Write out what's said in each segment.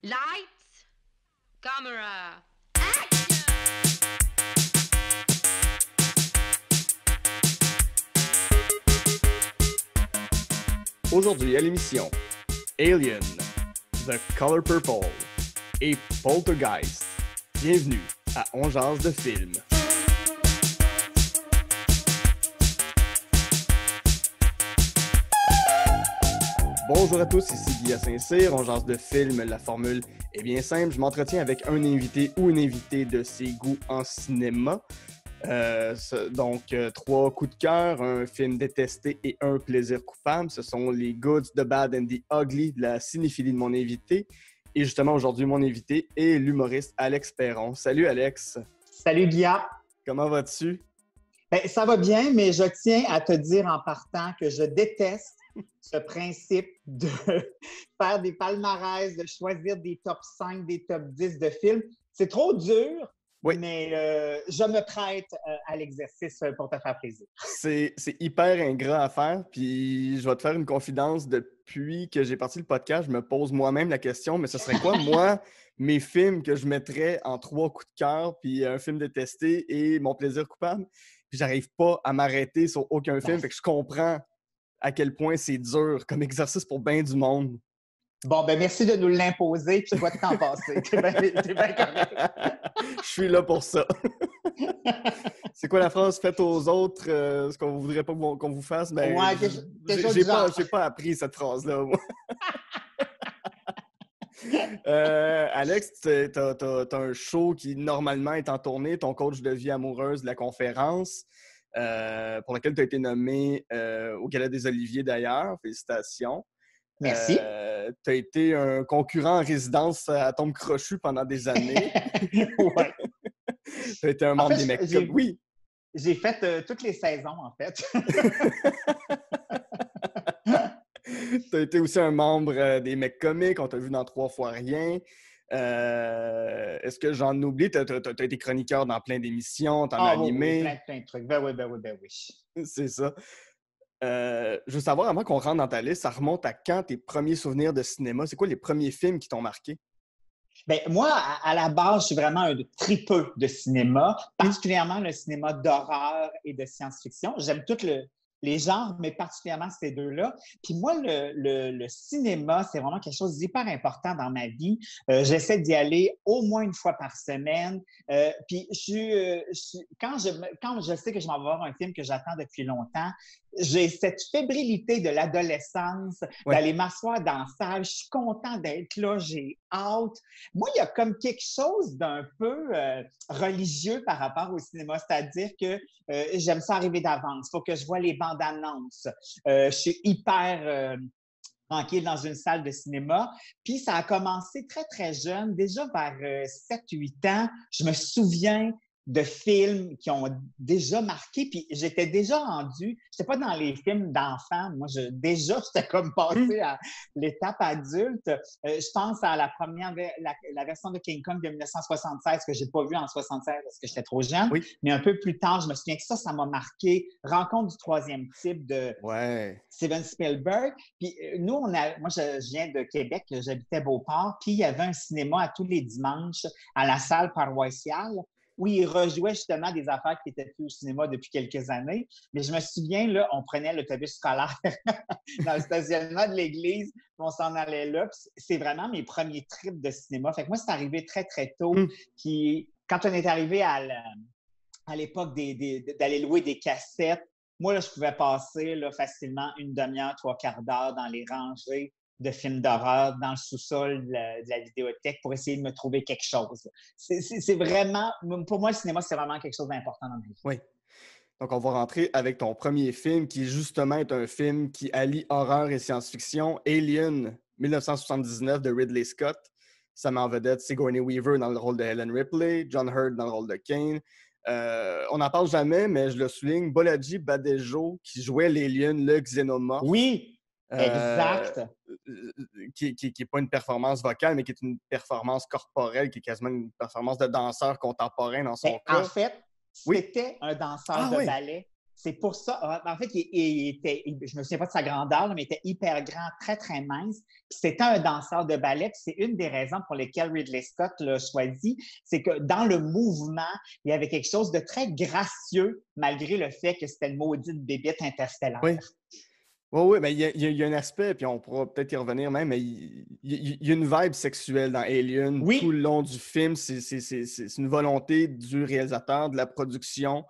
Lights, camera. Aujourd'hui à l'émission, Alien, The Color Purple et Poltergeist. Bienvenue à On jase de film. Bonjour à tous, ici Guy Saint-Cyr, On jase de film. La formule est bien simple, je m'entretiens avec un invité ou une invitée de ses goûts en cinéma. Donc, 3 coups de cœur, un film détesté et un plaisir coupable. Ce sont les Goods, the Bad and the Ugly de la cinéphilie de mon invité. Et justement, aujourd'hui, mon invité est l'humoriste Alex Perron. Salut Alex! Salut Guilla! Comment vas-tu? Ben, ça va bien, mais je tiens à te dire en partant que je déteste ce principe de faire des palmarès, de choisir des top 5, des top 10 de films. C'est trop dur. Oui. Mais je me prête à l'exercice pour te faire plaisir. C'est hyper ingrat à faire, puis je vais te faire une confidence. Depuis que j'ai parti le podcast, je me pose moi-même la question, mais ce serait quoi, moi, mes films que je mettrais en 3 coups de cœur, puis un film détesté et mon plaisir coupable? Puis j'arrive pas à m'arrêter sur aucun film, fait que je comprends à quel point c'est dur comme exercice pour bien du monde. Bon, ben merci de nous l'imposer, puis toi de t'en passer. T'es bien correct. Je suis là pour ça. C'est quoi la phrase? Faites aux autres ce qu'on ne voudrait pas qu'on vous fasse? Ben, ouais, j'ai pas appris cette phrase-là, moi. Alex, t'as un show qui normalement est en tournée, ton coach de vie amoureuse de la conférence, pour lequel tu as été nommé au Gala des Oliviers d'ailleurs. Félicitations. Merci. Tu as été un concurrent en résidence à Tombe Crochu pendant des années. Ouais. Tu as été un membre des mecs. Oui. J'ai fait toutes les saisons, en fait. Tu as été aussi un membre des mecs comiques. On t'a vu dans 3 fois rien. Est-ce que j'en oublie? Tu as été chroniqueur dans plein d'émissions. Tu en as animé. Oui, plein de trucs. Ben oui. C'est ça. Je veux savoir, avant qu'on rentre dans ta liste, ça remonte à quand tes premiers souvenirs de cinéma? C'est quoi les premiers films qui t'ont marqué? Bien, moi, à la base, je suis vraiment un tripeux de cinéma, particulièrement le cinéma d'horreur et de science-fiction. J'aime tous les genres, mais particulièrement ces deux-là. Puis moi, le cinéma, c'est vraiment quelque chose d'hyper important dans ma vie. J'essaie d'y aller au moins une fois par semaine. Puis quand je sais que je m'en vais voir un film que j'attends depuis longtemps, j'ai cette fébrilité de l'adolescence, d'aller m'asseoir dans la salle. Je suis content d'être là, j'ai hâte. Moi, il y a comme quelque chose d'un peu religieux par rapport au cinéma, c'est-à-dire que j'aime ça arriver d'avance. Il faut que je vois les bandes annonces. Je suis hyper tranquille dans une salle de cinéma. Puis ça a commencé très, très jeune, déjà vers 7-8 ans. Je me souviens de films qui ont déjà marqué, puis j'étais déjà rendue, j'étais pas dans les films d'enfants, moi, j'étais comme passé à l'étape adulte. Je pense à la version de King Kong de 1976 que j'ai pas vue en 76 parce que j'étais trop jeune, mais un peu plus tard, je me souviens que ça m'a marqué. Rencontre du troisième type de Steven Spielberg. Puis nous, moi, je viens de Québec, j'habitais Beauport, puis il y avait un cinéma à tous les dimanches à la salle paroissiale, où ils rejouaient justement des affaires qui étaient plus au cinéma depuis quelques années. Mais je me souviens, là, on prenait l'autobus scolaire dans le stationnement de l'église, puis on s'en allait là. C'est vraiment mes premiers trips de cinéma. Fait que moi, c'est arrivé très, très tôt. Puis quand on est arrivé à l'époque d'aller louer des cassettes, moi, là, je pouvais passer là, facilement une demi-heure, 3/4 d'heure dans les rangées de films d'horreur dans le sous-sol de la vidéothèque pour essayer de me trouver quelque chose. C'est vraiment, pour moi, le cinéma, c'est vraiment quelque chose d'important dans ma vie. Oui. Donc, on va rentrer avec ton premier film qui, justement, est un film qui allie horreur et science-fiction, Alien, 1979 de Ridley Scott. Ça met en vedette Sigourney Weaver dans le rôle de Helen Ripley, John Hurt dans le rôle de Kane. On n'en parle jamais, mais je le souligne, Bolaji Badejo qui jouait l'Alien, le xénomorphe. Oui! Exact. Qui n'est pas une performance vocale, mais qui est une performance corporelle, qui est quasiment une performance de danseur contemporain dans son cas. En fait, c'était un danseur de ballet. C'est pour ça. En fait, je me souviens pas de sa grandeur, mais il était hyper grand, très, très mince. Puis c'était un danseur de ballet. Puis c'est une des raisons pour lesquelles Ridley Scott l'a choisi. C'est que dans le mouvement, il y avait quelque chose de très gracieux, malgré le fait que c'était une maudite bébête interstellaire. Oui. Oui, mais il y a un aspect, puis on pourra peut-être y revenir même, mais il y a une vibe sexuelle dans Alien Oui. tout le long du film. C'est une volonté du réalisateur, de la production,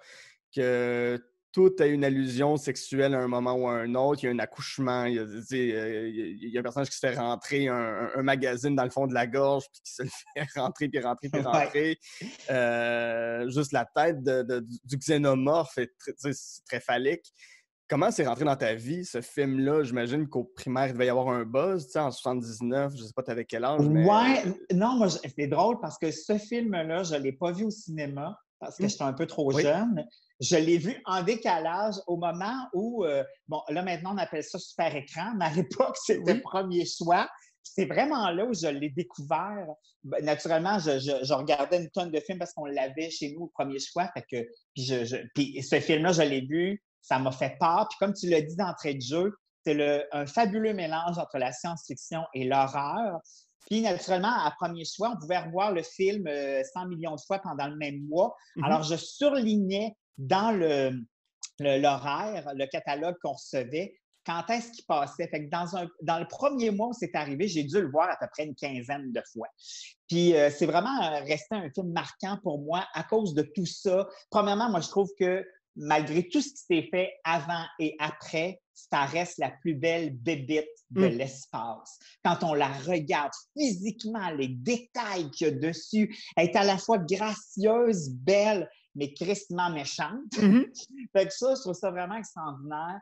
que tout a une allusion sexuelle à un moment ou à un autre. Il y a un accouchement, il y a un personnage qui se fait rentrer un magazine dans le fond de la gorge, puis qui se le fait rentrer, puis rentrer, puis rentrer. Ouais. Juste la tête du xénomorphe c'est très phallique. Comment c'est rentré dans ta vie, ce film-là? J'imagine qu'au primaire, il devait y avoir un buzz, tu sais, en 79, je sais pas t'avais quel âge, mais... Ouais, non, moi, c'est drôle parce que ce film-là, je l'ai pas vu au cinéma parce que j'étais un peu trop jeune. Je l'ai vu en décalage au moment où, bon, là, maintenant, on appelle ça super écran, mais à l'époque, c'était premier choix. C'est vraiment là où je l'ai découvert. Naturellement, je regardais une tonne de films parce qu'on l'avait chez nous au premier choix. Fait que, puis ce film-là, je l'ai vu. Ça m'a fait peur. Puis comme tu l'as dit d'entrée de jeu, c'est un fabuleux mélange entre la science-fiction et l'horreur. Puis naturellement, à premier choix, on pouvait revoir le film 100 millions de fois pendant le même mois. Alors, je surlignais dans l'horaire, le catalogue qu'on recevait, quand est-ce qu'il passait. Fait que dans le premier mois où c'est arrivé, j'ai dû le voir à peu près une quinzaine de fois. Puis c'est vraiment resté un film marquant pour moi à cause de tout ça. Premièrement, moi, je trouve que malgré tout ce qui s'est fait avant et après, ça reste la plus belle bébite de l'espace. Quand on la regarde physiquement, les détails qu'il y a dessus, elle est à la fois gracieuse, belle, mais tristement méchante. Fait que ça, je trouve ça vraiment extraordinaire.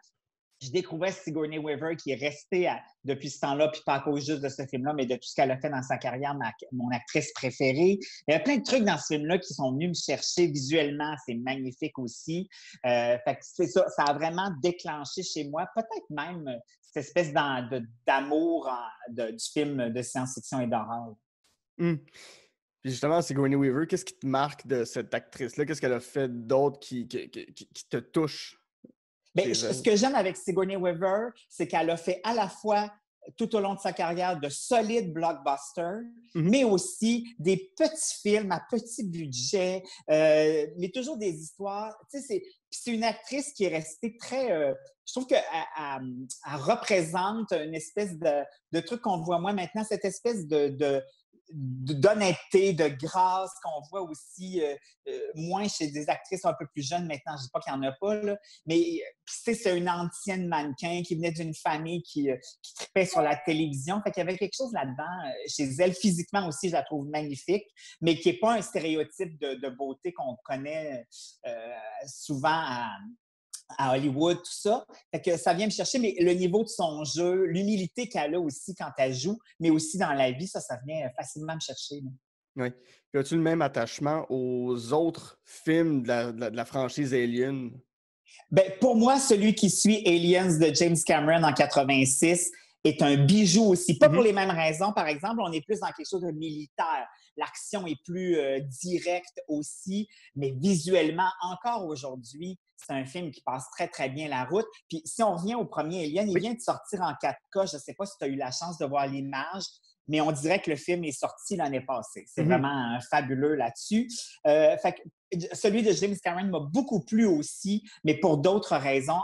Je découvrais Sigourney Weaver qui est restée depuis ce temps-là, puis pas à cause juste de ce film-là, mais de tout ce qu'elle a fait dans sa carrière, mon actrice préférée. Il y a plein de trucs dans ce film-là qui sont venus me chercher visuellement. C'est magnifique aussi. Fait que c'est ça, ça a vraiment déclenché chez moi, peut-être même cette espèce d'amour du film de science-fiction et d'horreur. Puis justement, Sigourney Weaver, qu'est-ce qui te marque de cette actrice-là? Qu'est-ce qu'elle a fait d'autre qui te touche? Bien, ce que j'aime avec Sigourney Weaver, c'est qu'elle a fait à la fois, tout au long de sa carrière, de solides blockbusters, mais aussi des petits films à petit budget, mais toujours des histoires. Tu sais, c'est une actrice qui est restée très... je trouve qu'elle représente une espèce de truc qu'on voit moins maintenant, cette espèce d'honnêteté, de grâce qu'on voit aussi moins chez des actrices un peu plus jeunes maintenant. Je ne dis pas qu'il n'y en a pas, là, mais c'est une ancienne mannequin qui venait d'une famille qui tripait sur la télévision. Fait qu'il y avait quelque chose là-dedans chez elle. Physiquement aussi, je la trouve magnifique, mais qui n'est pas un stéréotype de beauté qu'on connaît souvent à Hollywood, tout ça. Fait que ça vient me chercher, mais le niveau de son jeu, l'humilité qu'elle a aussi quand elle joue, mais aussi dans la vie, ça vient facilement me chercher. Oui. Puis as-tu le même attachement aux autres films de la franchise Alien? Bien, pour moi, celui qui suit Aliens de James Cameron en 86 est un bijou aussi. Pas pour les mêmes raisons. Par exemple, on est plus dans quelque chose de militaire. L'action est plus directe aussi, mais visuellement, encore aujourd'hui, c'est un film qui passe très, très bien la route. Puis si on revient au premier Alien, il vient de sortir en 4K. Je ne sais pas si tu as eu la chance de voir l'image, mais on dirait que le film est sorti l'année passée. C'est vraiment fabuleux là-dessus. Fait que celui de James Cameron m'a beaucoup plu aussi, mais pour d'autres raisons,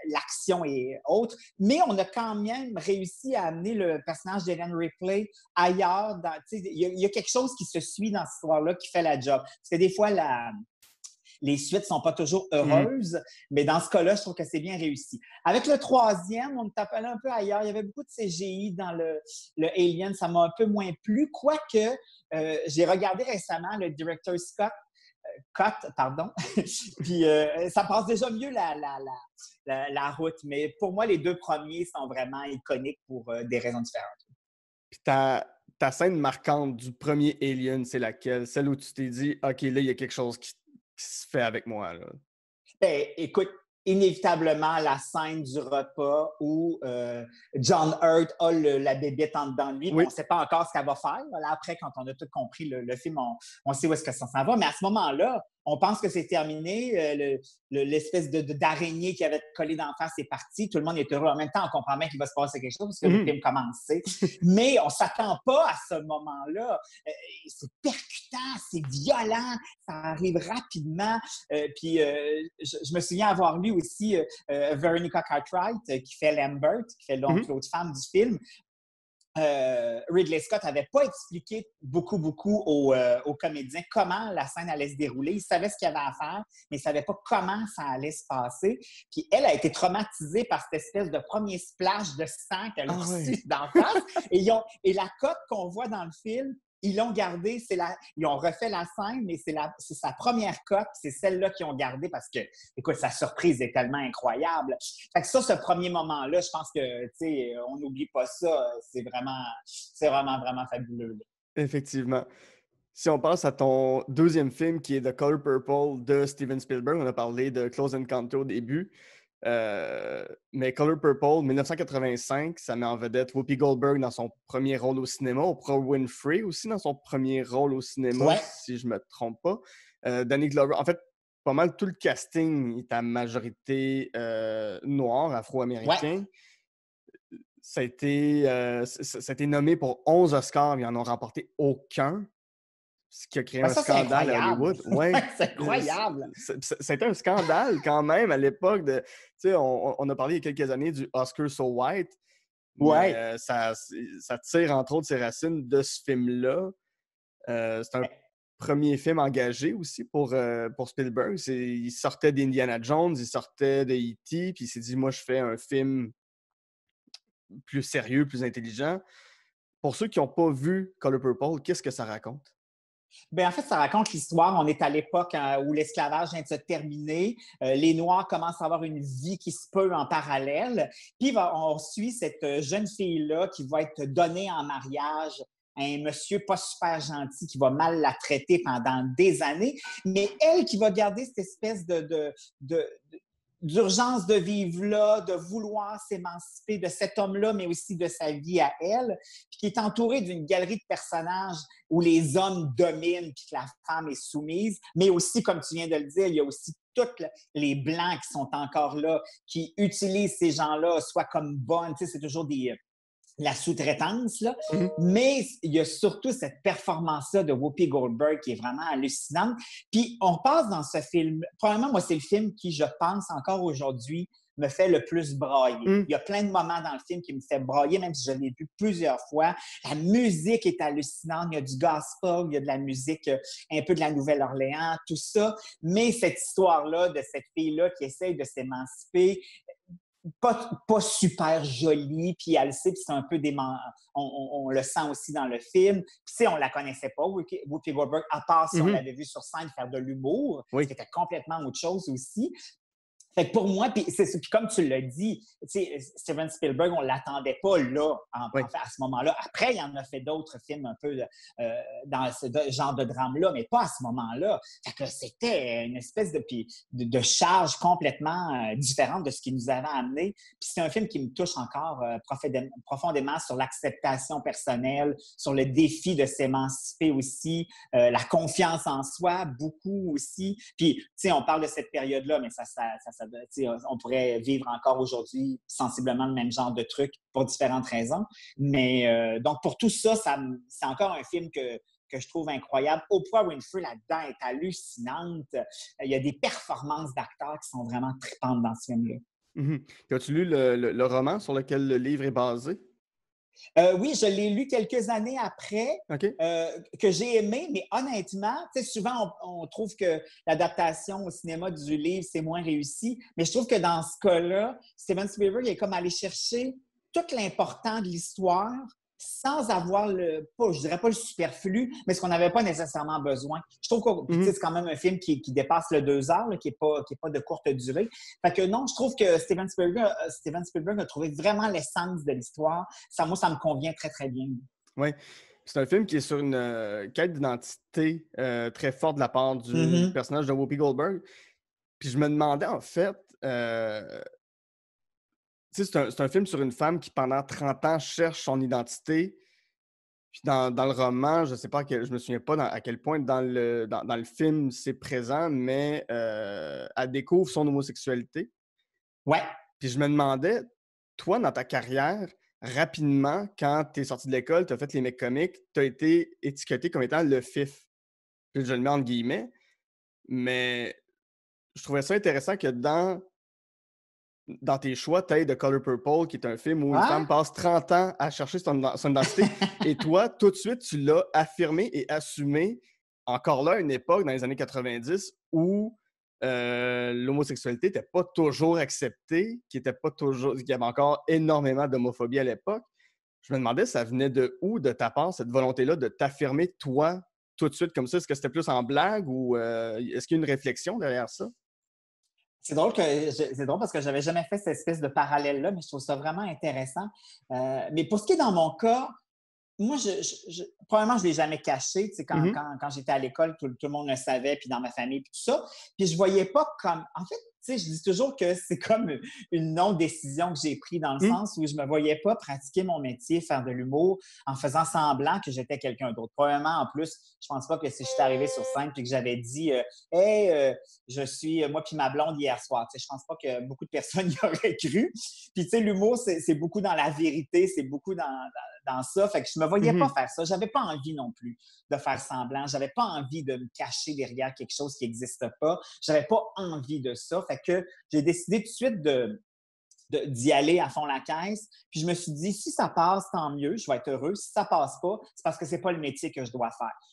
l'action et autres. Mais on a quand même réussi à amener le personnage d'Ellen Ripley ailleurs. Il y a quelque chose qui se suit dans cette histoire-là qui fait la job. Parce que des fois, les suites ne sont pas toujours heureuses, mais dans ce cas-là, je trouve que c'est bien réussi. Avec le troisième, on me tapait un peu ailleurs. Il y avait beaucoup de CGI dans le Alien. Ça m'a un peu moins plu, quoique j'ai regardé récemment le directeur Scott, pardon. Puis ça passe déjà mieux la route. Mais pour moi, les deux premiers sont vraiment iconiques pour des raisons différentes. Puis ta scène marquante du premier Alien, c'est laquelle? Celle où tu t'es dit, OK, là, il y a quelque chose qui se fait avec moi, là? Ben, écoute, inévitablement, la scène du repas où John Hurt a la bébête en dedans de lui. On ne sait pas encore ce qu'elle va faire. Là, après, quand on a tout compris le film, on sait où est-ce que ça s'en va. Mais à ce moment-là, on pense que c'est terminé. L'espèce d'araignée qui avait collé d'en face est partie. Tout le monde est heureux. En même temps, on comprend bien qu'il va se passer quelque chose parce que le film commence. Mais on ne s'attend pas à ce moment-là. C'est percutant, c'est violent, ça arrive rapidement. Puis je me souviens avoir lu aussi Veronica Cartwright, qui fait Lambert, qui fait donc l'autre femme du film. Ridley Scott n'avait pas expliqué beaucoup aux comédiens comment la scène allait se dérouler. Il savait ce qu'il y avait à faire, mais il ne savait pas comment ça allait se passer. Puis elle a été traumatisée par cette espèce de premier splash de sang qu'elle a reçu d'en face. Et la cote qu'on voit dans le film, ils l'ont gardée, ils ont refait la scène, mais c'est sa première cote, c'est celle-là qu'ils ont gardée parce que, écoute, sa surprise est tellement incroyable. Fait que ça, ce premier moment-là, je pense que, tu sais, on n'oublie pas ça. C'est vraiment, vraiment fabuleux. Effectivement. Si on passe à ton deuxième film qui est The Color Purple de Steven Spielberg, on a parlé de Close Encounter au début. Mais Color Purple, 1985, ça met en vedette Whoopi Goldberg dans son premier rôle au cinéma, Oprah Winfrey aussi dans son premier rôle au cinéma, si je ne me trompe pas. Danny Glover, en fait, pas mal tout le casting est à majorité noire, afro-américain. Ça a été nommé pour 11 Oscars, mais ils n'en ont remporté aucun. Ce qui a créé un scandale à Hollywood. Ouais. C'est incroyable! C'était un scandale quand même à l'époque. On a parlé il y a quelques années du Oscar So White. Mais, ça tire entre autres ses racines de ce film-là. C'est un premier film engagé aussi pour Spielberg. Il sortait d'Indiana Jones, il sortait de E.T., puis il s'est dit, moi, je fais un film plus sérieux, plus intelligent. Pour ceux qui n'ont pas vu Color Purple, qu'est-ce que ça raconte? Bien, en fait, ça raconte l'histoire. On est à l'époque où l'esclavage vient de se terminer. Les Noirs commencent à avoir une vie qui se peut en parallèle. Puis, on suit cette jeune fille-là qui va être donnée en mariage à un monsieur pas super gentil qui va mal la traiter pendant des années. Mais elle qui va garder cette espèce d'urgence de vivre là, de vouloir s'émanciper de cet homme-là, mais aussi de sa vie à elle, puis qui est entourée d'une galerie de personnages où les hommes dominent puis que la femme est soumise, mais aussi, comme tu viens de le dire, il y a aussi tous les Blancs qui sont encore là, qui utilisent ces gens-là, soit comme bonnes, tu sais, c'est toujours la sous-traitance, là. Mais il y a surtout cette performance-là de Whoopi Goldberg qui est vraiment hallucinante. Puis on passe dans ce film, probablement, moi, c'est le film qui, je pense, encore aujourd'hui, me fait le plus brailler. Il y a plein de moments dans le film qui me fait brailler, même si je l'ai vu plusieurs fois. La musique est hallucinante. Il y a du gospel, il y a de la musique un peu de la Nouvelle-Orléans, tout ça. Mais cette histoire-là de cette fille-là qui essaye de s'émanciper, pas super jolie, puis elle le sait, puis c'est un peu on le sent aussi dans le film. Puis tu sais, on la connaissait pas, Whoopi Goldberg, à part si on l'avait vue sur scène faire de l'humour, ce qui était complètement autre chose aussi. Fait que pour moi, puis comme tu l'as dit, Steven Spielberg, on ne l'attendait pas là, en fait, à ce moment-là. Après, il en a fait d'autres films un peu dans ce genre de drame-là, mais pas à ce moment-là. Fait que c'était une espèce de charge complètement différente de ce qui nous avait amené. Puis c'est un film qui me touche encore profondément sur l'acceptation personnelle, sur le défi de s'émanciper aussi, la confiance en soi, beaucoup aussi. Puis, tu sais, on parle de cette période-là, mais on pourrait vivre encore aujourd'hui sensiblement le même genre de truc pour différentes raisons. Mais donc, pour tout ça, c'est encore un film que je trouve incroyable. Oprah Winfrey, là-dedans, est hallucinante. Il y a des performances d'acteurs qui sont vraiment tripantes dans ce film-là. As-tu lu le roman sur lequel le livre est basé? Oui, je l'ai lu quelques années après, que j'ai aimé, mais honnêtement, souvent, on trouve que l'adaptation au cinéma du livre, c'est moins réussi, mais je trouve que dans ce cas-là, Steven Spielberg est comme allé chercher tout l'important de l'histoire sans avoir je dirais pas le superflu, mais ce qu'on n'avait pas nécessairement besoin. Je trouve que c'est quand même un film qui dépasse le 2 heures, là, qui est pas de courte durée. Fait que non, je trouve que Steven Spielberg a trouvé vraiment l'essence de l'histoire. Moi, ça me convient très, très bien. Oui. C'est un film qui est sur une quête d'identité très forte de la part du personnage de Whoopi Goldberg. Puis je me demandais, en fait, c'est un film sur une femme qui, pendant 30 ans, cherche son identité, Puis dans le roman, je sais pas je me souviens pas à quel point dans le film c'est présent, mais elle découvre son homosexualité. Ouais. Puis je me demandais, toi, dans ta carrière, rapidement, quand tu es sorti de l'école, tu as fait les mecs comiques, tu as été étiqueté comme étant le fif. Puis je le mets entre guillemets, mais je trouvais ça intéressant que dans tes choix, tu aies The Color Purple, qui est un film où une Ouais? femme passe 30 ans à chercher son identité. Et toi, tout de suite, tu l'as affirmé et assumé. Encore là, à une époque, dans les années 90, où l'homosexualité n'était pas toujours acceptée, qu'il y avait encore énormément d'homophobie à l'époque. Je me demandais, ça venait de où, de ta part, cette volonté-là de t'affirmer, toi, tout de suite comme ça? Est-ce que c'était plus en blague ou est-ce qu'il y a une réflexion derrière ça? C'est drôle parce que j'avais jamais fait cette espèce de parallèle-là, mais je trouve ça vraiment intéressant. Mais pour ce qui est dans mon cas, moi, probablement, je ne l'ai jamais caché. Tu sais, Mhm. quand j'étais à l'école, tout le monde le savait, puis dans ma famille, puis tout ça. Puis je ne voyais pas comme. En fait, tu sais, je dis toujours que c'est comme une non-décision que j'ai prise dans le Mhm. sens où je ne me voyais pas pratiquer mon métier, faire de l'humour en faisant semblant que j'étais quelqu'un d'autre. Probablement, en plus, je ne pense pas que si j'étais arrivée sur scène puis que j'avais dit Hey, je suis moi puis ma blonde hier soir. Tu sais, je ne pense pas que beaucoup de personnes y auraient cru. Puis, tu sais, l'humour, c'est beaucoup dans la vérité, c'est beaucoup dans ça. Fait que je me voyais pas Mhm. faire ça. J'avais pas envie non plus de faire semblant. J'avais pas envie de me cacher derrière quelque chose qui n'existe pas. J'avais pas envie de ça. Fait que j'ai décidé tout de suite d'y aller à fond la caisse. Puis je me suis dit, si ça passe, tant mieux, je vais être heureux. Si ça passe pas, c'est parce que c'est pas le métier que je dois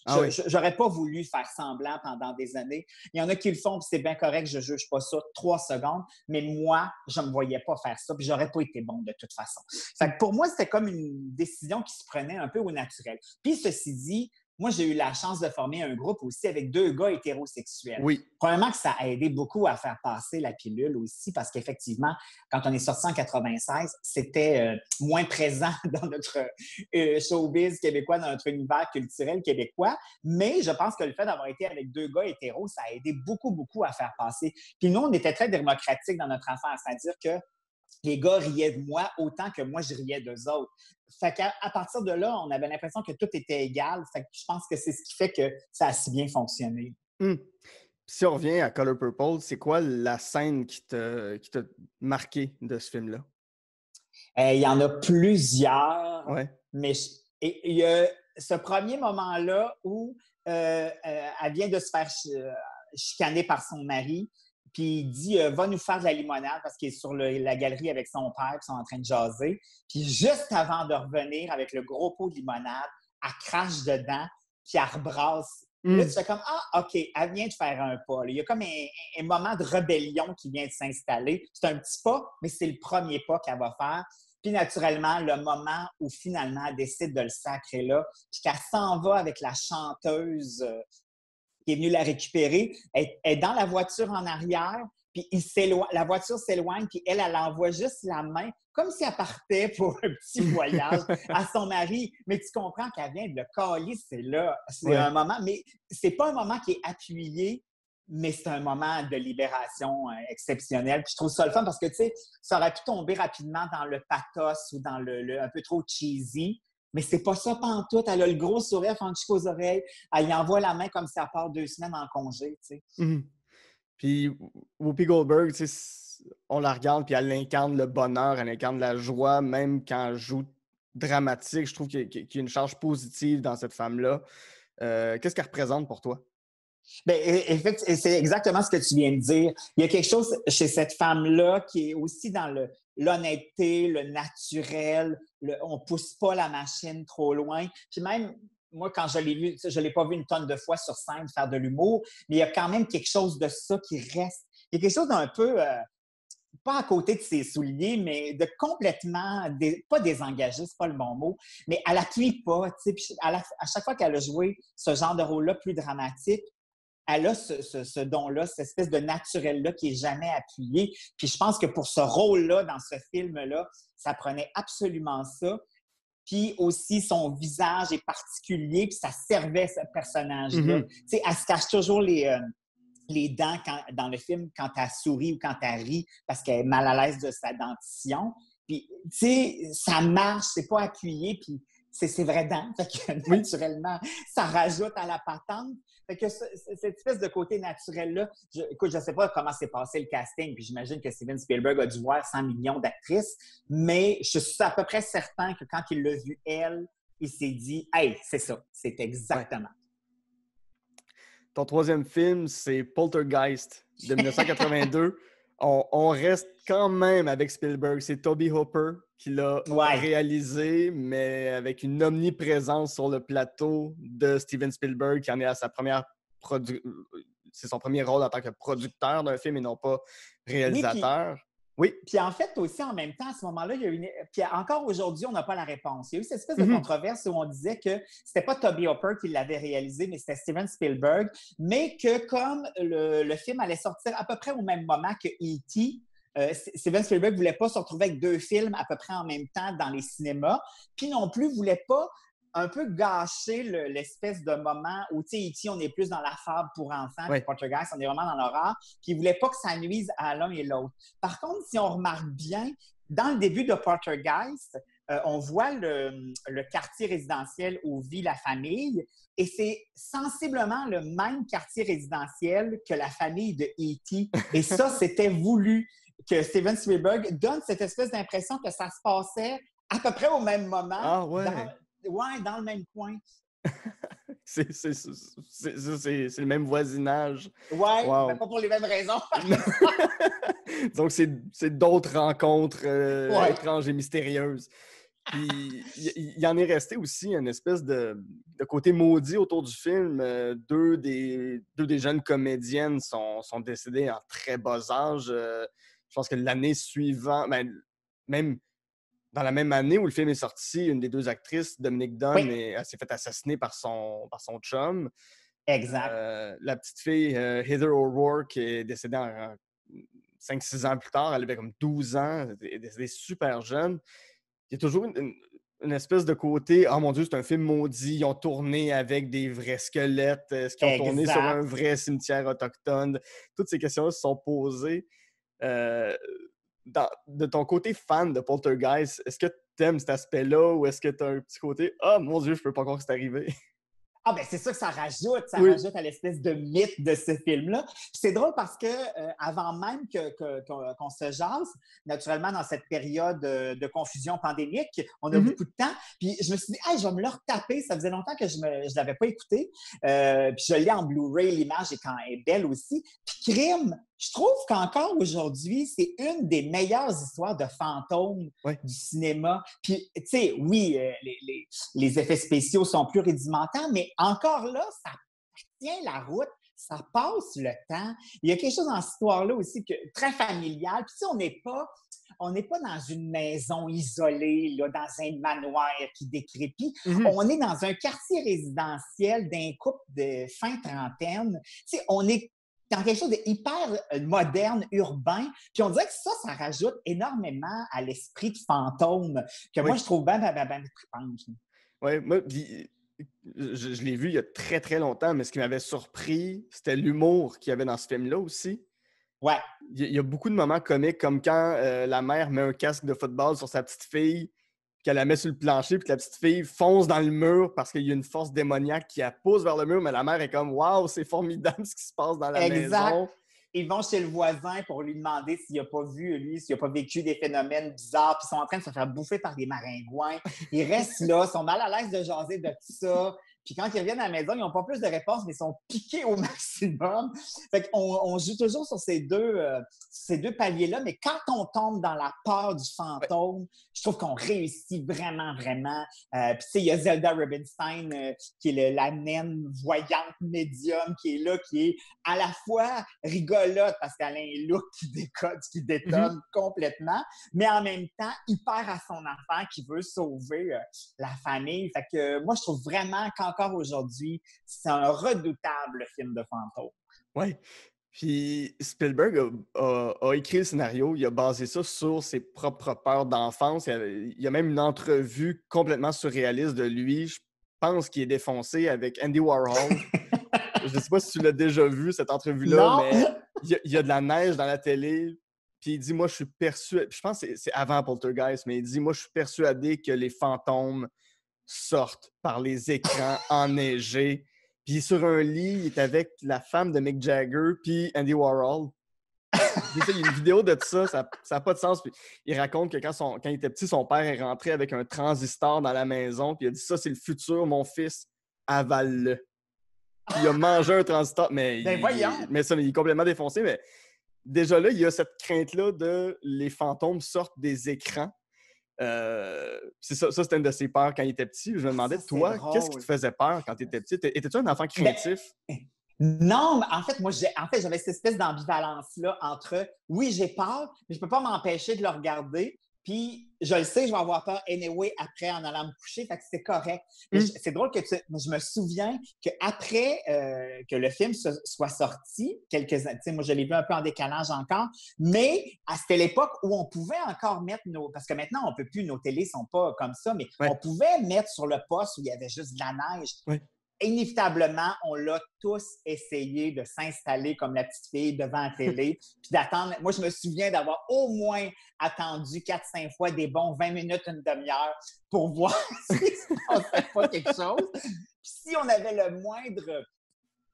Ah oui. faire. J'aurais pas voulu faire semblant pendant des années. Il y en a qui le font, puis c'est bien correct, je juge pas ça 3 secondes, mais moi, je me voyais pas faire ça, puis j'aurais pas été bon de toute façon. Fait que pour moi, c'était comme une décision qui se prenait un peu au naturel. Puis ceci dit, moi, j'ai eu la chance de former un groupe aussi avec 2 gars hétérosexuels. Oui. Premièrement, que ça a aidé beaucoup à faire passer la pilule aussi, parce qu'effectivement, quand on est sorti en 96, c'était moins présent dans notre showbiz québécois, dans notre univers culturel québécois. Mais je pense que le fait d'avoir été avec 2 gars hétéros, ça a aidé beaucoup, beaucoup à faire passer. Puis nous, on était très démocratiques dans notre affaire, c'est-à-dire que les gars riaient de moi autant que moi, je riais d'eux autres. Fait qu'à partir de là, on avait l'impression que tout était égal. Fait que je pense que c'est ce qui fait que ça a si bien fonctionné. Mhm. Si on revient à Color Purple, c'est quoi la scène qui t'a marqué de ce film-là? Il y en a plusieurs, Ouais. mais il y a ce premier moment-là où elle vient de se faire chicaner par son mari, puis il dit va nous faire de la limonade parce qu'il est sur la galerie avec son père, puis ils sont en train de jaser. Puis juste avant de revenir avec le gros pot de limonade, elle crache dedans, puis elle rebrasse. Puis là, tu fais comme ah, OK, elle vient de faire un pas. Là. Il y a comme un moment de rébellion qui vient de s'installer. C'est un petit pas, mais c'est le premier pas qu'elle va faire. Puis naturellement, le moment où finalement elle décide de le sacrer là, puis qu'elle s'en va avec la chanteuse qui est venue la récupérer, elle est dans la voiture en arrière, puis la voiture s'éloigne, puis elle envoie juste la main, comme si elle partait pour un petit voyage à son mari. Mais tu comprends qu'elle vient de le caler, c'est là. C'est Ouais. un moment, mais c'est pas un moment qui est appuyé, mais c'est un moment de libération exceptionnel. Puis je trouve ça le fun parce que, tu sais, ça aurait pu tomber rapidement dans le pathos ou dans le un peu trop cheesy. Mais c'est pas ça pantoute. Elle a le gros sourire fendu jusqu'aux oreilles. Elle y envoie la main comme si elle part 2 semaines en congé, tu sais. Mhm. Puis Whoopi Goldberg, tu sais, on la regarde, puis elle incarne le bonheur, elle incarne la joie, même quand elle joue dramatique. Je trouve qu'il y a une charge positive dans cette femme-là. Qu'est-ce qu'elle représente pour toi? Bien, effectivement, c'est exactement ce que tu viens de dire. Il y a quelque chose chez cette femme-là qui est aussi dans l'honnêteté, le naturel, on ne pousse pas la machine trop loin. Puis même, moi, quand je l'ai vu, je ne l'ai pas vu une tonne de fois sur scène faire de l'humour, mais il y a quand même quelque chose de ça qui reste. Il y a quelque chose d'un peu, pas à côté de ses souliers, mais de complètement, pas désengagé, c'est pas le bon mot, mais elle n'appuie pas. Puis à chaque fois qu'elle a joué ce genre de rôle-là plus dramatique, elle a ce don-là, cette espèce de naturel-là qui n'est jamais appuyé. Puis je pense que pour ce rôle-là, dans ce film-là, ça prenait absolument ça. Puis aussi, son visage est particulier, puis ça servait ce personnage-là. Mhm. Tu sais, elle se cache toujours les dents dans le film quand elle sourit ou quand elle rit parce qu'elle est mal à l'aise de sa dentition. Puis, tu sais, ça marche, c'est pas appuyé. Puis ses vraies dents. Fait que, Oui. naturellement, ça rajoute à la patente. Fait que cette espèce de côté naturel-là, écoute, je ne sais pas comment s'est passé le casting, puis j'imagine que Steven Spielberg a dû voir 100 millions d'actrices, mais je suis à peu près certain que quand il l'a vu, elle, il s'est dit « Hey, c'est ça, c'est exactement. » Ton troisième film, c'est Poltergeist de 1982. On reste quand même avec Spielberg. C'est Tobe Hooper qui l'a Ouais. réalisé, mais avec une omniprésence sur le plateau de Steven Spielberg, qui en est à sa première c'est son premier rôle en tant que producteur d'un film et non pas réalisateur. Oui. Puis en fait, aussi, en même temps, à ce moment-là, il y a une. Puis encore aujourd'hui, on n'a pas la réponse. Il y a eu cette espèce de controverse où on disait que c'était pas Tobe Hooper qui l'avait réalisé, mais c'était Steven Spielberg, mais que comme le film allait sortir à peu près au même moment que E.T., Steven Spielberg ne voulait pas se retrouver avec 2 films à peu près en même temps dans les cinémas, puis non plus ne voulait pas un peu gâcher l'espèce de moment où, tu sais, E.T., on est plus dans la fable pour enfants, puis Poltergeist, on est vraiment dans l'horreur, puis il ne voulait pas que ça nuise à l'un et l'autre. Par contre, si on remarque bien, dans le début de Poltergeist, on voit le quartier résidentiel où vit la famille, et c'est sensiblement le même quartier résidentiel que la famille de E.T., et ça, c'était voulu que Steven Spielberg donne cette espèce d'impression que ça se passait à peu près au même moment. Ah ouais! Dans le même coin. C'est le même voisinage. Ouais, wow. Mais pas pour les mêmes raisons. Donc, c'est d'autres rencontres étranges et mystérieuses. Puis, il en est resté aussi une espèce de côté maudit autour du film. Deux des jeunes comédiennes sont décédées en très bas âge. Je pense que l'année suivante, même dans la même année où le film est sorti, une des 2 actrices, Dominique Dunn, elle s'est fait assassiner par son chum. Exact. La petite fille, Heather O'Rourke, est décédée 5-6 ans plus tard. Elle avait comme 12 ans. Elle est décédée super jeune. Il y a toujours une espèce de côté « Oh mon Dieu, c'est un film maudit. Ils ont tourné avec des vrais squelettes. Est-ce qu'ils ont tourné sur un vrai cimetière autochtone? » Toutes ces questions-là se sont posées. De ton côté fan de Poltergeist, est-ce que tu aimes cet aspect-là ou est-ce que tu as un petit côté « Ah, oh, mon Dieu, je peux pas croire que c'est arrivé. » Ah, ben c'est ça que ça rajoute. Ça rajoute à l'espèce de mythe de ce film-là. C'est drôle parce que avant même qu'on se jase, naturellement, dans cette période de confusion pandémique, on a beaucoup de temps. Puis je me suis dit, hey, je vais me le retaper. Ça faisait longtemps que je ne l'avais pas écouté. Puis je l'ai en Blu-ray, l'image est belle aussi. Puis Crime, je trouve qu'encore aujourd'hui, c'est une des meilleures histoires de fantômes du cinéma. Puis, tu sais, oui, les effets spéciaux sont plus rudimentaires, mais encore là, ça tient la route, ça passe le temps. Il y a quelque chose dans cette histoire-là aussi très familial. Puis, tu sais, on n'est pas dans une maison isolée, là, dans un manoir qui décrépit. On est dans un quartier résidentiel d'un couple de fin trentaine. Tu sais, on est dans quelque chose d'hyper moderne, urbain. Puis on dirait que ça rajoute énormément à l'esprit de fantôme que moi, je trouve bien trippant. Oui, moi, je l'ai vu il y a très, très longtemps, mais ce qui m'avait surpris, c'était l'humour qu'il y avait dans ce film-là aussi. Ouais. Il y a beaucoup de moments comiques, comme quand la mère met un casque de football sur sa petite fille, qu'elle la met sur le plancher, puis que la petite fille fonce dans le mur parce qu'il y a une force démoniaque qui la pousse vers le mur, mais la mère est comme « Waouh, c'est formidable ce qui se passe dans la maison! » Ils vont chez le voisin pour lui demander s'il n'a pas vu, lui, s'il n'a pas vécu des phénomènes bizarres, puis ils sont en train de se faire bouffer par des maringouins. Ils restent là, sont mal à l'aise de jaser de tout ça. Puis quand ils reviennent à la maison, ils n'ont pas plus de réponses, mais ils sont piqués au maximum. Fait qu'on joue toujours sur ces deux paliers-là, mais quand on tombe dans la peur du fantôme, je trouve qu'on réussit vraiment, vraiment. Puis tu sais, il y a Zelda Rubinstein, qui est la naine voyante médium, qui est là, qui est à la fois rigolote, parce qu'elle a un look qui détonne complètement, mais en même temps, hyper à son enfant, qui veut sauver la famille. Fait que moi, je trouve vraiment qu'encore aujourd'hui, c'est un redoutable film de fantôme. Oui. Puis Spielberg a écrit le scénario, il a basé ça sur ses propres peurs d'enfance. Il y a même une entrevue complètement surréaliste de lui, je pense qu'il est défoncé, avec Andy Warhol. Je ne sais pas si tu l'as déjà vu, cette entrevue-là, mais il y a de la neige dans la télé. Puis il dit, moi, je suis persuadé, je pense que c'est avant Poltergeist, mais il dit, moi, je suis persuadé que les fantômes sortent par les écrans enneigés. Puis il est sur un lit, il est avec la femme de Mick Jagger, puis Andy Warhol. Il y a une vidéo de ça, ça n'a pas de sens. Puis il raconte que quand il était petit, son père est rentré avec un transistor dans la maison, puis il a dit « Ça, c'est le futur, mon fils, avale-le. » Puis il a mangé un transistor, mais, mais il est complètement défoncé. Mais déjà là, il y a cette crainte-là de les fantômes sortent des écrans. C'est ça, c'était une de ses peurs quand il était petit. Je me demandais, toi, qu'est-ce qui te faisait peur quand tu étais petit? Étais-tu un enfant craintif? Non, mais en fait, j'avais cette espèce d'ambivalence-là entre oui, j'ai peur, mais je peux pas m'empêcher de le regarder. Puis, je le sais, je vais avoir peur anyway après en allant me coucher, fait que c'est correct. C'est drôle que je me souviens qu'après que le film soit sorti, moi je l'ai vu un peu en décalage encore, mais c'était l'époque où on pouvait encore mettre parce que maintenant on peut plus, nos télés sont pas comme ça, mais on pouvait mettre sur le poste où il y avait juste de la neige. Oui. Inévitablement, on l'a tous essayé de s'installer comme la petite fille devant la télé, puis d'attendre. Moi, je me souviens d'avoir au moins attendu 4-5 fois des bons 20 minutes, une demi-heure pour voir s'il se passait pas quelque chose. Puis si on avait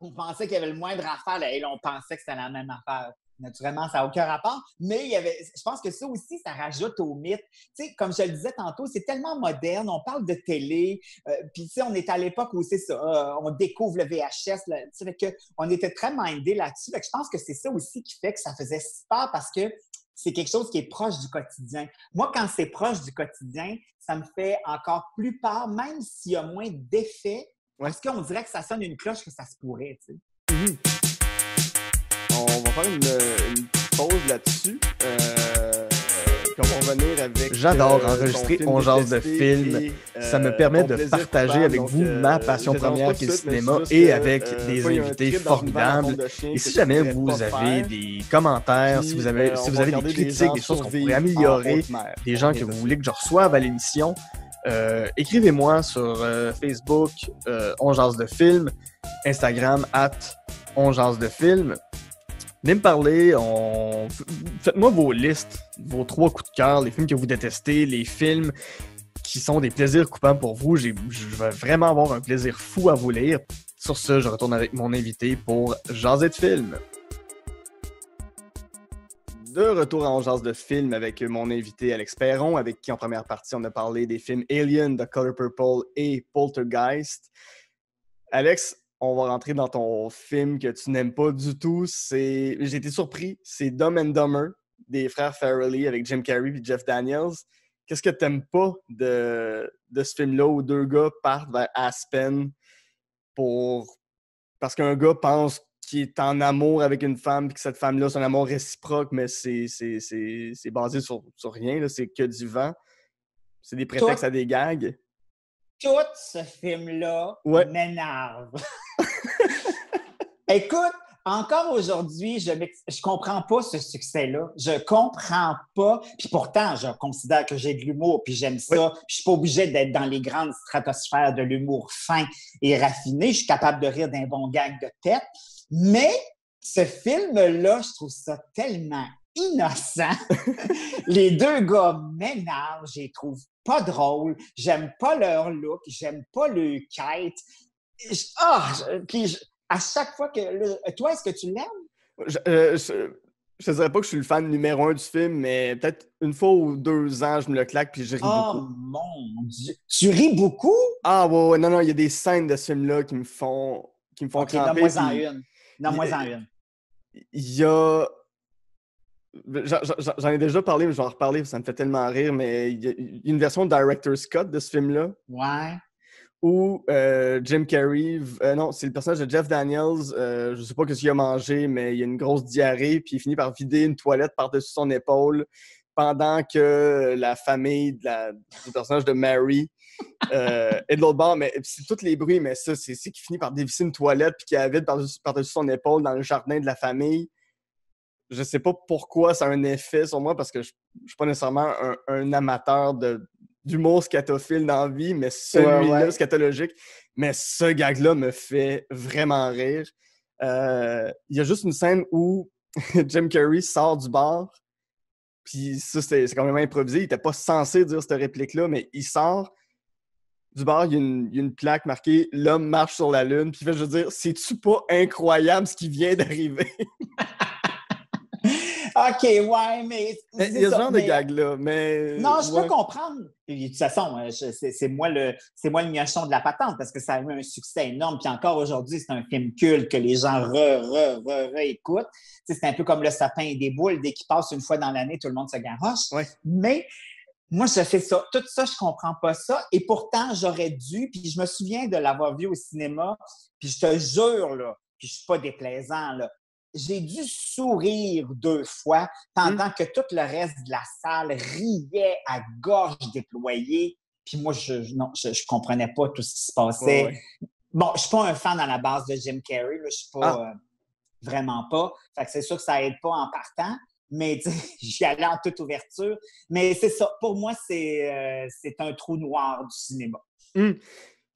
on pensait qu'il y avait le moindre affaire, là, et on pensait que c'était la même affaire. Naturellement, ça n'a aucun rapport, mais je pense que ça aussi, ça rajoute au mythe. Tu sais, comme je le disais tantôt, c'est tellement moderne, on parle de télé, puis tu sais, on est à l'époque où c'est ça, on découvre le VHS, tu sais, on était très mindé là-dessus. Fait que je pense que c'est ça aussi qui fait que ça faisait si peur parce que c'est quelque chose qui est proche du quotidien. Moi, quand c'est proche du quotidien, ça me fait encore plus peur, même s'il y a moins d'effets, parce qu'on dirait que ça sonne une cloche que ça se pourrait, tu sais. Mm-hmm. On va faire une petite pause là-dessus. Puis on va revenir avec... J'adore enregistrer On jase de film. Ça me permet de partager avec vous ma passion première qui est le cinéma et avec des invités formidables. Et si jamais vous avez des commentaires, si vous avez des critiques, des choses qu'on pourrait améliorer, des gens que vous voulez que je reçoive à l'émission, écrivez-moi sur Facebook, On jase de film, Instagram, @On jase de film. Venez me parler, faites-moi vos listes, vos 3 coups de cœur, les films que vous détestez, les films qui sont des plaisirs coupants pour vous. Je vais vraiment avoir un plaisir fou à vous lire. Sur ce, je retourne avec mon invité pour jaser de films. De retour à On jase de film avec mon invité Alex Perron, avec qui en première partie on a parlé des films Alien, The Color Purple et Poltergeist. Alex, on va rentrer dans ton film que tu n'aimes pas du tout. J'ai été surpris. C'est Dumb and Dumber des frères Farrelly avec Jim Carrey et Jeff Daniels. Qu'est-ce que tu n'aimes pas de ce film-là où 2 gars partent vers Aspen parce qu'un gars pense qu'il est en amour avec une femme et que cette femme-là, c'est un amour réciproque, mais c'est basé sur rien. Là. C'est que du vent. C'est des prétextes à des gags. Tout ce film-là m'énerve. Écoute, encore aujourd'hui, je comprends pas ce succès-là. Je comprends pas. Puis pourtant, je considère que j'ai de l'humour, puis j'aime ça. Oui. Je suis pas obligé d'être dans les grandes stratosphères de l'humour fin et raffiné. Je suis capable de rire d'un bon gag de tête. Mais ce film-là, je trouve ça tellement innocent. Les 2 gars m'énervent, je les trouve pas drôles, j'aime pas leur look, j'aime pas leur quête. Puis à chaque fois que... Toi, est-ce que tu l'aimes? Je ne dirais pas que je suis le fan numéro 1 du film, mais peut-être une fois ou 2 ans, je me le claque puis je ris beaucoup. Oh mon Dieu! Tu ris beaucoup? Ah ouais, non, il y a des scènes de ce film-là qui me font cramper. Nomme-moi-en une. Nomme-moi-en une. Il y a... J'en ai déjà parlé, mais je vais en reparler, ça me fait tellement rire, mais il y a une version Director's Cut de ce film-là. Ouais. Où Jim Carrey, non, c'est le personnage de Jeff Daniels, je sais pas ce qu'il a mangé, mais il a une grosse diarrhée, puis il finit par vider une toilette par-dessus son épaule pendant que la famille du personnage de Mary est de l'autre bord, mais c'est tous les bruits, mais ça, c'est qu'il finit par dévisser une toilette puis qu'il la vide par-dessus son épaule dans le jardin de la famille. Je sais pas pourquoi ça a un effet sur moi, parce que je suis pas nécessairement un amateur d'humour scatophile dans la vie, mais celui-là, scatologique. Mais ce gag-là me fait vraiment rire. Il y a juste une scène où Jim Carrey sort du bar, puis ça, c'est quand même improvisé. Il était pas censé dire cette réplique-là, mais il sort. du bar, il y a une plaque marquée « L'homme marche sur la lune », puis il fait, je veux dire, c'est-tu pas incroyable ce qui vient d'arriver? OK, ouais, mais il y a ce genre de gag-là, mais... Non, je peux ouais. comprendre. Puis, de toute façon, c'est moi le miochon de la patente parce que ça a eu un succès énorme. Puis encore aujourd'hui, c'est un film culte que les gens réécoutent. C'est un peu comme Le sapin et des boules. Dès qu'il passe une fois dans l'année, tout le monde se garoche. Ouais. Mais moi, je fais ça. Tout ça, je comprends pas ça. Et pourtant, j'aurais dû. Puis je me souviens de l'avoir vu au cinéma. Puis je te jure, là, puis je suis pas déplaisant, là. J'ai dû sourire 2 fois pendant que tout le reste de la salle riait à gorge déployée. Puis moi, je comprenais pas tout ce qui se passait. Ouais. Bon, je suis pas un fan à la base de Jim Carrey. Là, je suis pas vraiment pas. Fait que c'est sûr que ça aide pas en partant. Mais j'y allais en toute ouverture. Mais c'est ça. Pour moi, c'est un trou noir du cinéma.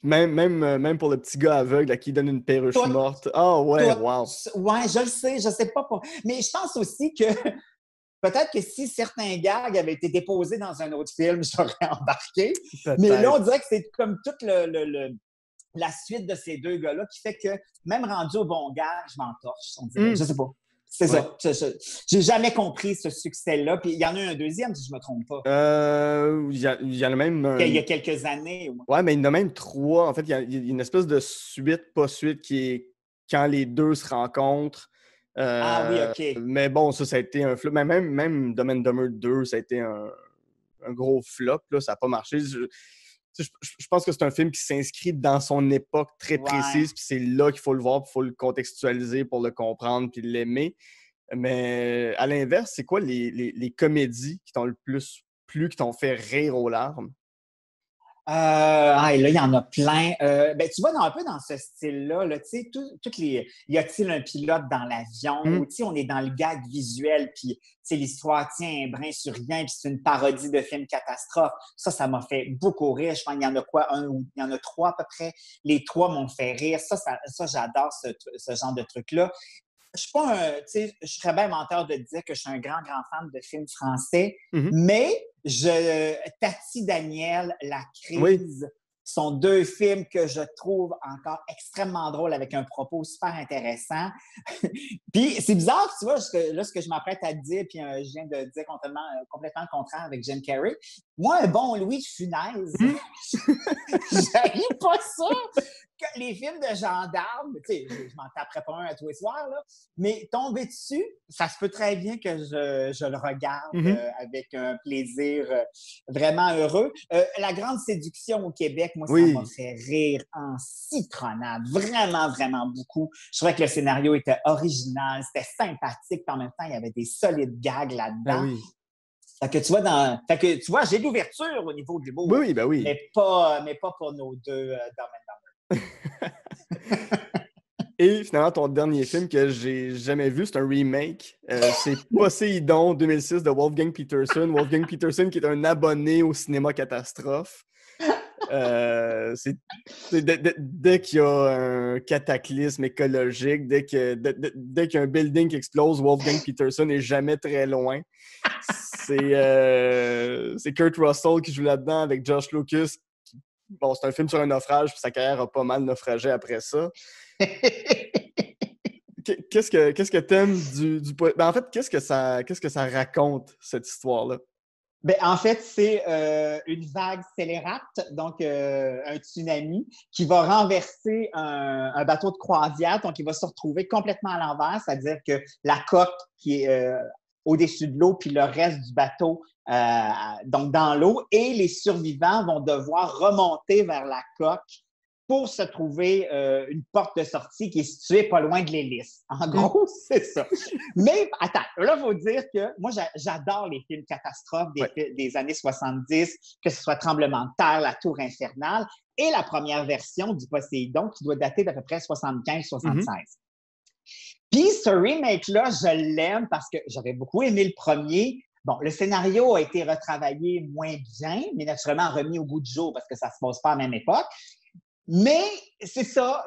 Même pour le petit gars aveugle à qui il donne une perruche morte. Ah ouais, wow. Ouais, je le sais, je sais pas. Mais je pense aussi que peut-être que si certains gags avaient été déposés dans un autre film, j'aurais embarqué. Peut-être. Mais là, on dirait que c'est comme toute la suite de ces 2 gars-là qui fait que même rendu au bon gag, je m'entorche. On dirait. Je sais pas. C'est ça. J'ai jamais compris ce succès-là. Puis il y en a eu un deuxième, si je me trompe pas. Il y en a même... Il y a quelques années. Ouais, mais il y en a même 3. En fait, il y a une espèce de suite, pas suite, qui est quand les 2 se rencontrent. Ah oui, OK. Mais bon, ça a été un flop. Mais même Dumb and Dumber 2, ça a été un gros flop. Là, ça n'a pas marché. Je pense que c'est un film qui s'inscrit dans son époque très précise, puis c'est là qu'il faut le voir, puis il faut le contextualiser pour le comprendre puis l'aimer. Mais à l'inverse, c'est quoi les comédies qui t'ont le plus plu, qui t'ont fait rire aux larmes? Là, il y en a plein. Tu vois, un peu dans ce style-là, là, tu sais, y a-t-il un pilote dans l'avion? Ou, tu sais, on est dans le gag visuel, puis, tu sais, l'histoire tient un brin sur rien, puis c'est une parodie de film catastrophe. Ça m'a fait beaucoup rire. Je pense qu'il y en a il y en a 3 à peu près. Les 3 m'ont fait rire. Ça j'adore ce genre de truc-là. Je suis pas je serais bien menteur de dire que je suis un grand fan de films français, mais Tati Daniel, La Crise, sont 2 films que je trouve encore extrêmement drôles avec un propos super intéressant. Puis c'est bizarre, tu vois, ce que je m'apprête à te dire, puis je viens de dire complètement le contraire avec Jim Carrey. Moi, un bon Louis de Funès, j'arrive pas ça. Les films de gendarmes, tu sais, je m'en taperais pas un à tous les soirs, là, mais tomber dessus, ça se peut très bien que je le regarde avec un plaisir vraiment heureux. La Grande Séduction au Québec, moi, ça m'a fait rire en citronnade, vraiment, vraiment beaucoup. Je trouvais que le scénario était original, c'était sympathique, puis en même temps, il y avait des solides gags là-dedans. Fait que tu vois, j'ai de l'ouverture au niveau de l'humour. Oui, ben oui. Mais pas pour nos 2 Et finalement, ton dernier film que j'ai jamais vu, c'est un remake. C'est Poséidon 2006 de Wolfgang Petersen. Wolfgang Petersen qui est un abonné au cinéma catastrophe. Dès qu'il y a un cataclysme écologique, dès qu'il y a un building qui explose, Wolfgang Petersen n'est jamais très loin. C'est Kurt Russell qui joue là-dedans avec Josh Lucas. Bon, c'est un film sur un naufrage, puis sa carrière a pas mal naufragé après ça. Qu'est-ce que t'aimes du en fait, qu'est-ce que ça raconte, cette histoire-là? En fait, c'est une vague scélérate, donc un tsunami, qui va renverser un bateau de croisière, donc il va se retrouver complètement à l'envers, c'est-à-dire que la coque qui est au-dessus de l'eau, puis le reste du bateau donc dans l'eau, et les survivants vont devoir remonter vers la coque pour se trouver une porte de sortie qui est située pas loin de l'hélice. En gros, c'est ça. Mais attends, là, il faut dire que moi, j'adore les films catastrophes des années 70, que ce soit Tremblement de terre, La Tour infernale, et la première version du Poséidon, qui doit dater d'à peu près 75-76. Puis ce remake-là, je l'aime parce que j'avais beaucoup aimé le premier. Bon, le scénario a été retravaillé moins bien, mais naturellement remis au goût du jour parce que ça ne se passe pas à la même époque. Mais c'est ça,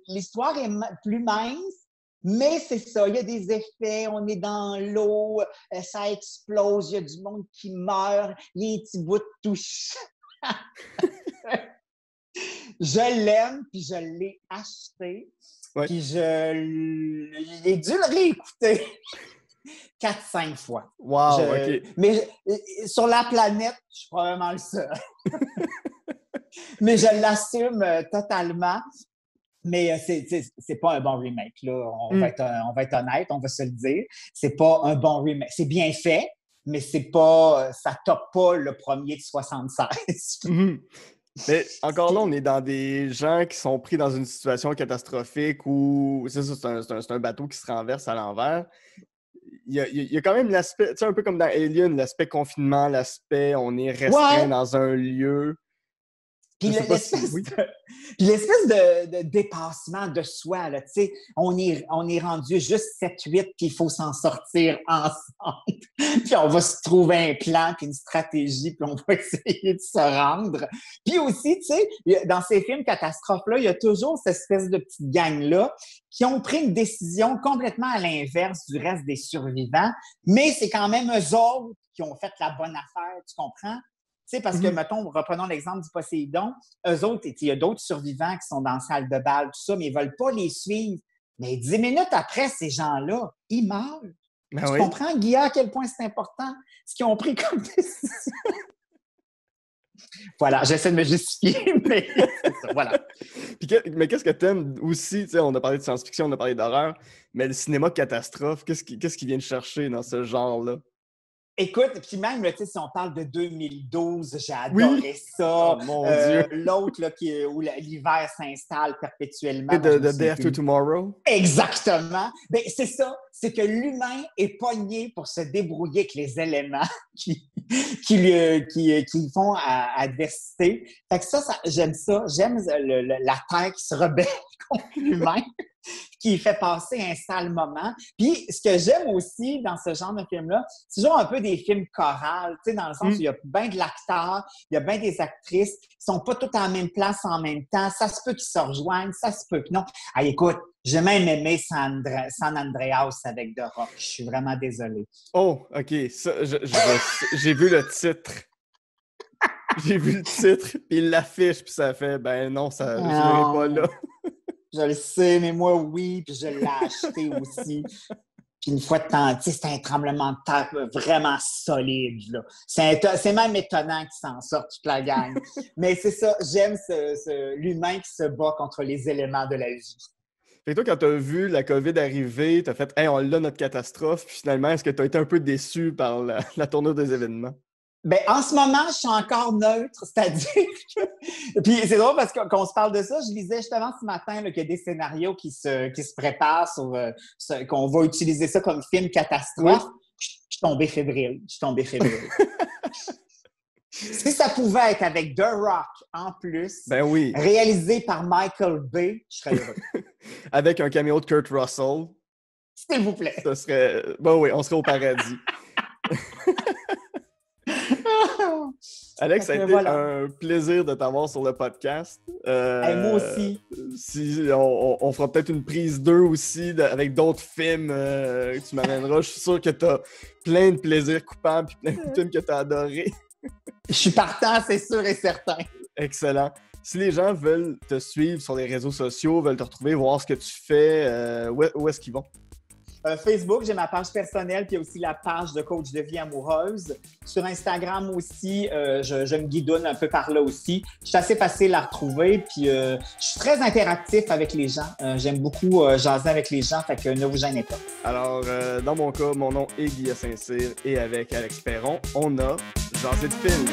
l'histoire est plus mince, mais c'est ça, il y a des effets, on est dans l'eau, ça explose, il y a du monde qui meurt, les petits bouts de touche. Je l'aime, puis je l'ai acheté. Ouais. Puis j'ai dû le réécouter 4-5 fois. Wow, OK. Mais sur la planète, je suis probablement le seul. Mais je l'assume totalement. Mais c'est pas un bon remake, là. On va être honnête, on va se le dire. C'est pas un bon remake. C'est bien fait, mais c'est pas, ça top pas le premier de 76. Mais encore là, on est dans des gens qui sont pris dans une situation catastrophique où c'est un bateau qui se renverse à l'envers. Il y a quand même l'aspect, tu sais, un peu comme dans Alien, l'aspect confinement, l'aspect on est restreint dans un lieu. Puis l'espèce de dépassement de soi, là, tu sais, on est rendu juste 7-8 puis il faut s'en sortir ensemble. Puis on va se trouver un plan puis une stratégie puis on va essayer de se rendre. Puis aussi, tu sais, dans ces films catastrophes-là, il y a toujours cette espèce de petite gang-là qui ont pris une décision complètement à l'inverse du reste des survivants, mais c'est quand même eux autres qui ont fait la bonne affaire, tu comprends? Tu sais, parce que, mettons, reprenons l'exemple du Poséidon, eux autres, il y a d'autres survivants qui sont dans la salle de bal, tout ça, mais ils ne veulent pas les suivre. Mais 10 minutes après, ces gens-là, ils meurent. Tu comprends, Guy, à quel point c'est important ce qu'ils ont pris comme décision? Voilà, j'essaie de me justifier, mais c'est ça, voilà. Mais qu'est-ce que tu aimes aussi? Tu sais, on a parlé de science-fiction, on a parlé d'horreur, mais le cinéma catastrophe, qu'est-ce qui vient de chercher dans ce genre-là? Écoute, puis même, tu sais, si on parle de 2012, j'ai adoré ça. Oh, mon Dieu. L'autre, là, où l'hiver s'installe perpétuellement. The Day After Tomorrow. Exactement. Bien, c'est ça. C'est que l'humain est pogné pour se débrouiller avec les éléments qui font adversité. Fait que ça, j'aime ça. J'aime la Terre qui se rebelle contre l'humain, qui fait passer un sale moment. Puis, ce que j'aime aussi dans ce genre de film-là, c'est toujours un peu des films chorales, tu sais, dans le sens où il y a bien de l'acteur, il y a bien des actrices qui sont pas toutes à la même place en même temps. Ça se peut qu'ils se rejoignent, ça se peut que non. Ah, écoute, j'ai même aimé San Andreas avec The Rock. Je suis vraiment désolée. Oh, OK. Ça, j'ai vu le titre. J'ai vu le titre, puis l'affiche, puis ça fait, ben non, je n'irai pas là. Je le sais, mais moi, oui, puis je l'ai acheté aussi. Puis une fois de temps, tu sais, c'est un tremblement de terre vraiment solide, là. C'est même étonnant qu'ils s'en sortent toute la gang. Mais c'est ça, j'aime l'humain qui se bat contre les éléments de la vie. Fait que toi, quand tu as vu la COVID arriver, tu as fait « Hey, on l'a notre catastrophe », puis finalement, est-ce que tu as été un peu déçu par la tournure des événements? Bien, en ce moment, je suis encore neutre, c'est-à-dire que... Puis c'est drôle parce qu'on se parle de ça. Je lisais justement ce matin qu'il y a des scénarios qui se préparent sur qu'on va utiliser ça comme film catastrophe. Oui. Je suis tombé fébrile. Si ça pouvait être avec The Rock en plus, ben oui, réalisé par Michael Bay, je serais heureux. Avec un caméo de Kurt Russell. S'il vous plaît. Ça serait... Ben oui, on serait au paradis. Alex, ça a été un plaisir de t'avoir sur le podcast. Moi aussi. On fera peut-être une prise 2 aussi avec d'autres films que tu m'amèneras. Je suis sûr que tu as plein de plaisirs coupables et plein de films que tu as adorés. Je suis partant, c'est sûr et certain. Excellent. Si les gens veulent te suivre sur les réseaux sociaux, veulent te retrouver, voir ce que tu fais, où est-ce qu'ils vont? Facebook, j'ai ma page personnelle, puis il y a aussi la page de coach de vie amoureuse. Sur Instagram aussi, je me guidoune un peu par là aussi. Je suis assez facile à retrouver, puis je suis très interactif avec les gens. J'aime beaucoup jaser avec les gens, fait que ne vous gênez pas. Alors, dans mon cas, mon nom est Guy Saint-Cyr et avec Alex Perron, on a jasé de film.